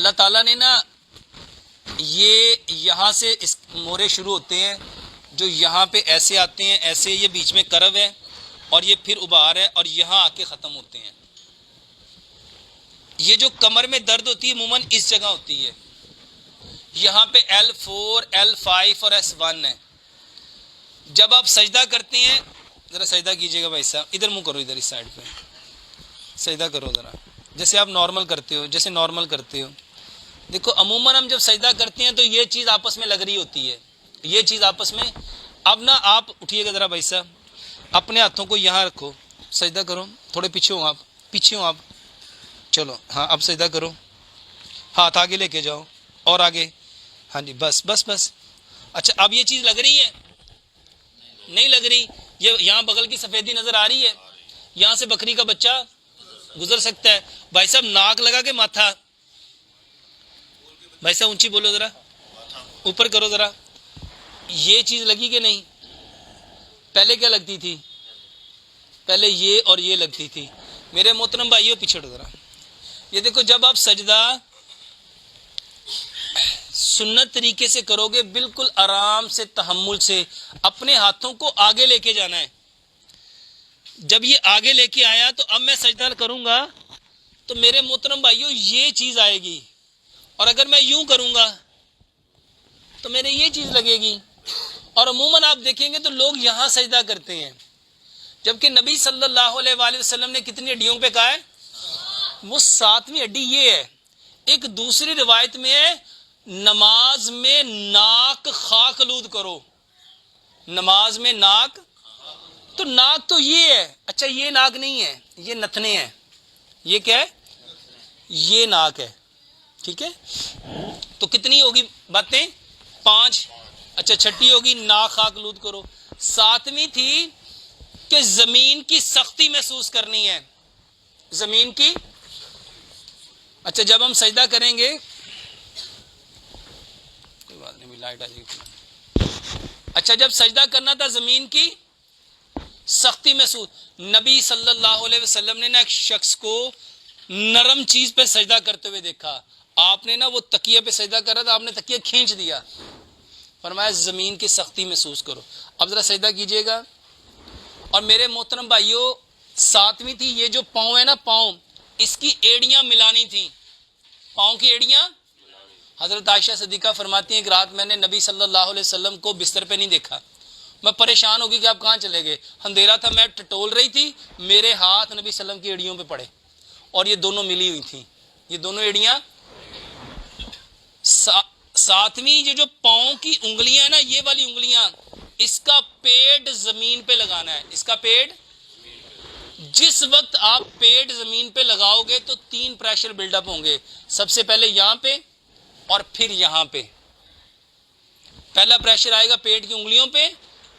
اللہ تعالیٰ نے نا یہ یہاں سے اس مورے شروع ہوتے ہیں جو یہاں پہ ایسے آتے ہیں، ایسے یہ بیچ میں کرو ہے اور یہ پھر ابھار ہے اور یہاں آ کے ختم ہوتے ہیں۔ یہ جو کمر میں درد ہوتی ہے عموماً اس جگہ ہوتی ہے، یہاں پہ L4 L5 اور S1 ہے۔ جب آپ سجدہ کرتے ہیں، ذرا سجدہ کیجئے گا بھائی صاحب، ادھر منہ کرو، ادھر اس سائڈ پہ سجدہ کرو ذرا، جیسے آپ نارمل کرتے ہو، جیسے نارمل کرتے ہو۔ دیکھو عموماً ہم جب سجدہ کرتے ہیں تو یہ چیز آپس میں لگ رہی ہوتی ہے، یہ چیز آپس میں۔ اب نا آپ اٹھیے گا ذرا بھائی صاحب، اپنے ہاتھوں کو یہاں رکھو، سجدہ کرو، تھوڑے پیچھے ہوں آپ، پیچھے ہوں آپ، چلو ہاں اب سجدہ کرو، ہاتھ آگے لے کے جاؤ اور آگے، ہاں جی بس بس بس۔ اچھا اب یہ چیز لگ رہی ہے؟ نہیں لگ رہی۔ یہ یہاں بغل کی سفیدی نظر آ رہی ہے، یہاں سے بکری کا بچہ گزر سکتا ہے۔ بھائی صاحب ناک لگا کے ماتھا، بھائی صاحب اونچی بولو ذرا، اوپر کرو ذرا، یہ چیز لگی کہ نہیں؟ پہلے کیا لگتی تھی؟ پہلے یہ اور یہ لگتی تھی۔ میرے محترم بھائیو پیچھے ہٹو ذرا، یہ دیکھو جب آپ سجدہ سنت طریقے سے کرو گے، بالکل آرام سے تحمل سے اپنے ہاتھوں کو آگے لے کے جانا ہے۔ جب یہ آگے لے کے آیا تو اب میں سجدہ کروں گا تو میرے محترم بھائیو یہ چیز آئے گی، اور اگر میں یوں کروں گا تو میرے یہ چیز لگے گی۔ اور عموماً آپ دیکھیں گے تو لوگ یہاں سجدہ کرتے ہیں، جبکہ نبی صلی اللہ علیہ وآلہ وسلم نے کتنی ہڈیوں پہ کہا ہے؟ وہ 7ویں ہڈی یہ ہے۔ ایک دوسری روایت میں ہے نماز میں ناک خاک آلود کرو، نماز میں ناک، تو ناک تو یہ ہے، اچھا یہ ناک نہیں ہے، یہ نتنے ہیں، یہ کیا ہے؟ یہ ناک ہے، ٹھیک ہے؟ تو کتنی ہوگی باتیں؟ 5۔ اچھا چھٹی ہوگی ناک خاک آلود کرو۔ 7ویں تھی کہ زمین کی سختی محسوس کرنی ہے، زمین کی۔ اچھا جب ہم سجدہ کریں گے، کوئی بات نہیں لائٹ آ جائے گی۔ اچھا جب سجدہ کرنا تھا زمین کی سختی محسوس، نبی صلی اللہ علیہ وسلم نے نا ایک شخص کو نرم چیز پہ سجدہ کرتے ہوئے دیکھا۔ آپ نے نا وہ تکیے پہ سجدہ کر رہا تھا، آپ نے تکیہ کھینچ دیا، فرمایا زمین کی سختی محسوس کرو۔ اب ذرا سجدہ کیجئے گا۔ اور میرے محترم بھائیو 7ویں تھی یہ جو پاؤں ہے نا، پاؤں، اس کی ایڑیاں ملانی تھیں، پاؤں کی ایڑیاں۔ حضرت عائشہ صدیقہ فرماتی ہیں کہ رات میں نے نبی صلی اللہ علیہ وسلم کو بستر پہ نہیں دیکھا، میں پریشان ہو گئی کہ آپ کہاں چلے گئے، اندھیرا تھا، میں ٹٹول رہی تھی، میرے ہاتھ نبی صلی اللہ علیہ وسلم کی ایڑیوں پہ پڑے اور یہ دونوں ملی ہوئی تھیں، یہ دونوں ایڑیاں۔ 7ویں یہ جو پاؤں کی انگلیاں ہیں نا، یہ والی انگلیاں، اس کا پیڈ زمین پہ لگانا ہے، اس کا پیڈ۔ جس وقت آپ پیڈ زمین پہ لگاؤ گے تو 3 پریشر بلڈ اپ ہوں گے، سب سے پہلے یہاں پہ اور پھر یہاں پہ۔ پہلا پریشر آئے گا پیڈ کی انگلیوں پہ،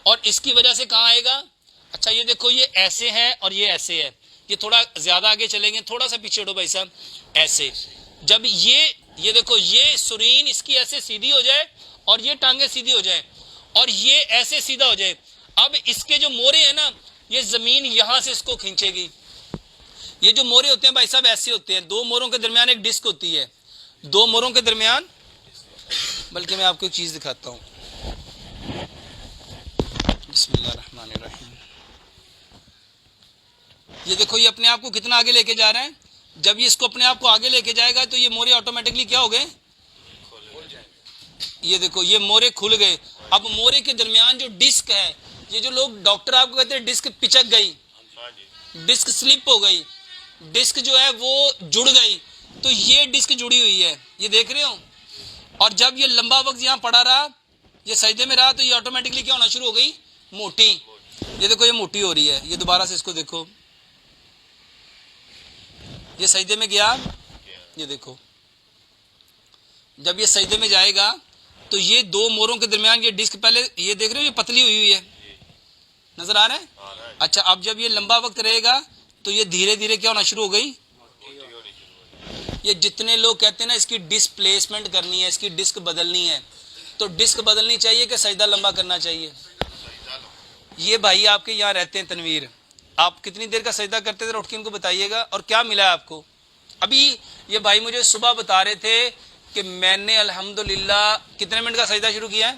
اور اس کی وجہ سے کہاں آئے گا؟ اچھا یہ دیکھو یہ ایسے ہے اور یہ ایسے ہے، یہ تھوڑا زیادہ آگے چلیں گے، تھوڑا سا پیچھے ہٹو بھائی صاحب، ایسے۔ جب یہ دیکھو یہ سرین اس کی ایسے سیدھی ہو جائے اور یہ ٹانگیں سیدھی ہو جائیں اور یہ ایسے سیدھا ہو جائے، اب اس کے جو مورے ہیں نا، یہ زمین یہاں سے اس کو کھینچے گی۔ یہ جو مورے ہوتے ہیں بھائی صاحب ایسے ہوتے ہیں، 2 موروں کے درمیان ایک ڈسک ہوتی ہے، 2 موروں کے درمیان، بلکہ میں آپ کو ایک چیز دکھاتا ہوں، بسم اللہ الرحمن الرحیم۔ یہ دیکھو یہ اپنے آپ کو کتنا آگے لے کے جا رہا ہے، جب یہ اس کو اپنے آپ کو آگے لے کے جائے گا تو یہ مورے آٹومیٹکلی کیا ہو گئے؟ یہ دیکھو یہ مورے کھل گئے۔ اب مورے کے درمیان جو ڈسک ہے، یہ جو لوگ ڈاکٹر آپ کو کہتے ہیں ڈسک پچک گئی، ڈسک سلپ ہو گئی، ڈسک جو ہے وہ جڑ گئی، تو یہ ڈسک جڑی ہوئی ہے، یہ دیکھ رہے ہو۔ اور جب یہ لمبا وقت یہاں پڑا رہا، یہ سجدے میں رہا، تو یہ آٹومیٹکلی کیا ہونا شروع ہو گئی؟ موٹی۔ یہ دیکھو یہ موٹی ہو رہی ہے، یہ دوبارہ سے اس کو دیکھو، یہ سجدے میں گیا، یہ دیکھو جب یہ سجدے میں جائے گا تو یہ 2 موروں کے درمیان یہ ڈسک پہلے یہ دیکھ رہے ہو یہ پتلی ہوئی ہے، نظر آ رہا ہے؟ اچھا اب جب یہ لمبا وقت رہے گا تو یہ دھیرے دھیرے کیا ہونا شروع ہو گئی؟ یہ جتنے لوگ کہتے ہیں نا اس کی ڈسپلیسمنٹ کرنی ہے، اس کی ڈسک بدلنی ہے، تو ڈسک بدلنی چاہیے کہ سجدہ لمبا کرنا چاہیے؟ یہ بھائی آپ کے یہاں رہتے ہیں تنویر، آپ کتنی دیر کا سجدہ کرتے تھے، اٹھ کے ان کو بتائیے گا، اور کیا ملا آپ کو؟ ابھی یہ بھائی مجھے صبح بتا رہے تھے کہ میں نے الحمدللہ کتنے منٹ کا سجدہ شروع کیا ہے؟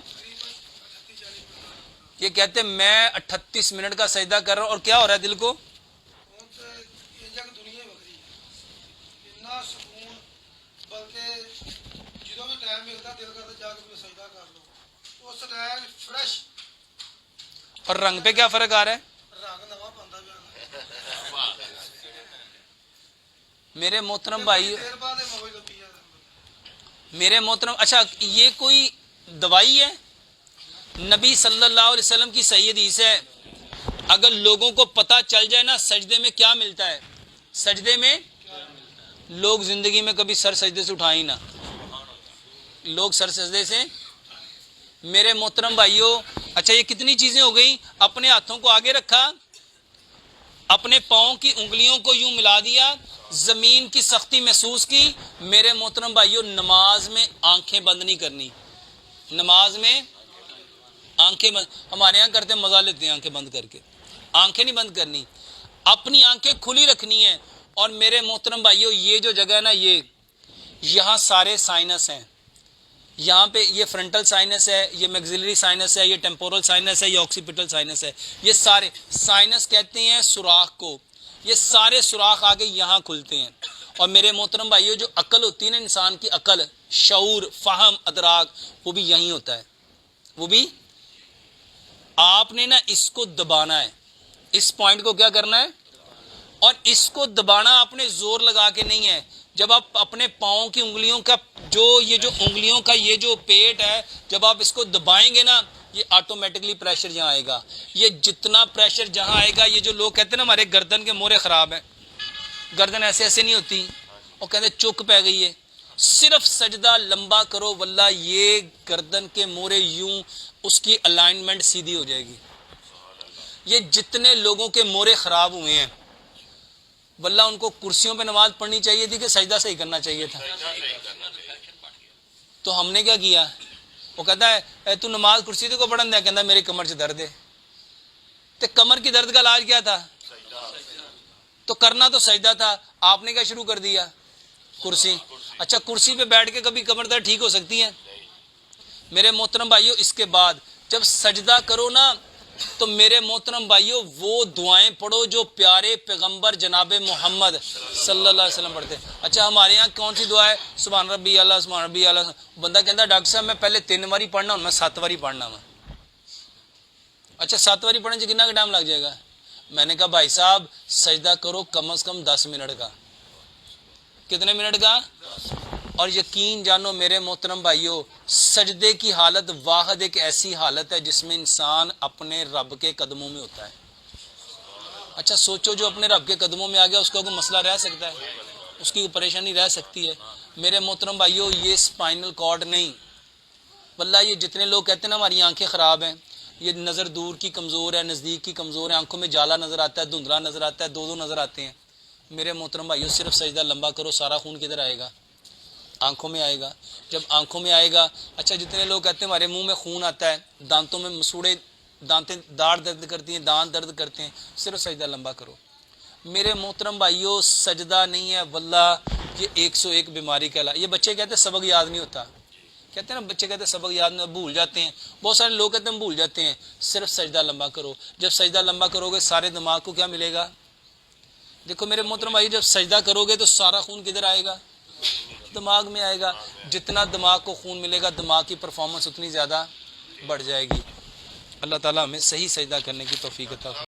یہ کہتے ہیں میں 38 منٹ کا سجدہ کر رہا ہوں، اور کیا ہو رہا ہے دل کو؟ اور رنگ پہ کیا فرق آ رہا ہے؟ میرے محترم بھائی، میرے محترم، اچھا یہ کوئی دوائی ہے؟ نبی صلی اللہ علیہ وسلم کی صحیح حدیث ہے، اگر لوگوں کو پتہ چل جائے نا سجدے میں کیا ملتا ہے، سجدے میں لوگ زندگی میں کبھی سر سجدے سے اٹھائیں نہ، لوگ سر سجدے سے، میرے محترم بھائیوں، اچھا یہ کتنی چیزیں ہو گئی؟ اپنے ہاتھوں کو آگے رکھا، اپنے پاؤں کی انگلیوں کو یوں ملا دیا، زمین کی سختی محسوس کی۔ میرے محترم بھائیوں، نماز میں آنکھیں بند نہیں کرنی، نماز میں آنکھیں بند، ہمارے یہاں کرتے ہیں مزہ لیتے ہیں آنکھیں بند کر کے، آنکھیں نہیں بند کرنی، اپنی آنکھیں کھلی رکھنی ہیں۔ اور میرے محترم بھائیوں، یہ جو جگہ ہے نا، یہ یہاں سارے سائنس ہیں، یہاں پہ یہ فرنٹل سائنس ہے، یہ میگزیلری سائنس ہے، یہ ٹیمپورل سائنس ہے، یہ آکسیپیٹل سائنس ہے، یہ سارے سائنس کہتے ہیں سوراخ کو، یہ سارے سوراخ آگے یہاں کھلتے ہیں۔ اور میرے محترم بھائیوں، جو عقل ہوتی ہے نا انسان کی عقل، شعور، فہم، ادراک، وہ بھی یہیں ہوتا ہے، وہ بھی آپ نے نا اس کو دبانا ہے، اس پوائنٹ کو کیا کرنا ہے، اور اس کو دبانا آپ نے زور لگا کے نہیں ہے۔ جب آپ اپنے پاؤں کی انگلیوں کا یہ جو انگلیوں کا یہ جو پیٹ ہے، جب آپ اس کو دبائیں گے نا، یہ آٹومیٹکلی پریشر یہاں آئے گا۔ یہ جتنا پریشر جہاں آئے گا، یہ جو لوگ کہتے ہیں نا ہمارے گردن کے مورے خراب ہیں، گردن ایسے ایسے نہیں ہوتی، وہ کہتے ہیں چک پہ گئی ہے، صرف سجدہ لمبا کرو، واللہ یہ گردن کے مورے یوں اس کی الائنمنٹ سیدھی ہو جائے گی۔ یہ جتنے لوگوں کے مورے خراب ہوئے ہیں، واللہ ان کو کرسیوں پہ نماز پڑھنی چاہیے تھی کہ سجدہ صحیح کرنا چاہیے تھا۔ تو ہم نے کیا کیا؟ وہ کہتا ہے تو نماز کرسی تو کو پڑھن دیا، کہتا ہے میری کمر سے درد ہے۔ تو کمر کی درد کا علاج کیا تھا؟ تو کرنا تو سجدہ تھا، آپ نے کیا شروع کر دیا؟ کرسی۔ اچھا کرسی پہ بیٹھ کے کبھی کمر درد ٹھیک ہو سکتی ہے؟ میرے محترم بھائیوں، اس کے بعد جب سجدہ کرو نا، تو میرے محترم بھائیوں وہ دعائیں پڑھو جو پیارے پیغمبر جناب محمد صلی اللہ علیہ وسلم پڑھتے۔ اچھا ہمارے یہاں کون سی دعا ہے؟ سبحان ربی اللہ، سبحان ربی اللہ۔ بندہ کہتا ہے ڈاکٹر صاحب میں پہلے 3 باری پڑھنا ہوں، میں 7 باری پڑھنا ہوں۔ اچھا 7 باری پڑھنے سے کتنا کا ٹائم لگ جائے گا؟ میں نے کہا بھائی صاحب سجدہ کرو کم از کم 10 منٹ کا۔ کتنے منٹ کا؟ اور یقین جانو میرے محترم بھائیوں، سجدے کی حالت واحد ایک ایسی حالت ہے جس میں انسان اپنے رب کے قدموں میں ہوتا ہے۔ اچھا سوچو، جو اپنے رب کے قدموں میں آ گیا اس کا کوئی مسئلہ رہ سکتا ہے؟ اس کی پریشانی رہ سکتی ہے؟ میرے محترم بھائیوں، یہ سپائنل کارڈ نہیں، واللہ یہ جتنے لوگ کہتے ہیں نا ہماری آنکھیں خراب ہیں، یہ نظر دور کی کمزور ہے، نزدیک کی کمزور ہے، آنکھوں میں جالا نظر آتا ہے، دھندلا نظر آتا ہے، دو نظر آتے ہیں۔ میرے محترم بھائیوں، صرف سجدہ لمبا کرو، سارا خون کدھر آئے گا؟ آنکھوں میں آئے گا۔ جب آنکھوں میں آئے گا، اچھا جتنے لوگ کہتے ہیں ہمارے منہ میں خون آتا ہے، دانتوں میں مسوڑے، داڑھ درد کرتی ہیں، دانت درد کرتے ہیں، صرف سجدہ لمبا کرو۔ میرے محترم بھائیوں، سجدہ نہیں ہے واللہ یہ 101 بیماری کہلا۔ یہ بچے کہتے ہیں سبق یاد نہیں ہوتا، کہتے ہیں نا بچے کہتے ہیں سبق یاد نہیں، بھول جاتے ہیں، بہت سارے لوگ کہتے ہیں بھول جاتے ہیں۔ صرف سجدہ لمبا کرو۔ جب سجدہ لمبا کرو گے سارے دماغ کو کیا ملے گا؟ دیکھو میرے محترم بھائی، جب سجدہ کرو گے تو سارا خون کدھر آئے گا؟ دماغ میں آئے گا۔ جتنا دماغ کو خون ملے گا دماغ کی پرفارمنس اتنی زیادہ بڑھ جائے گی۔ اللہ تعالیٰ ہمیں صحیح سجدہ کرنے کی توفیق عطا فرمائے۔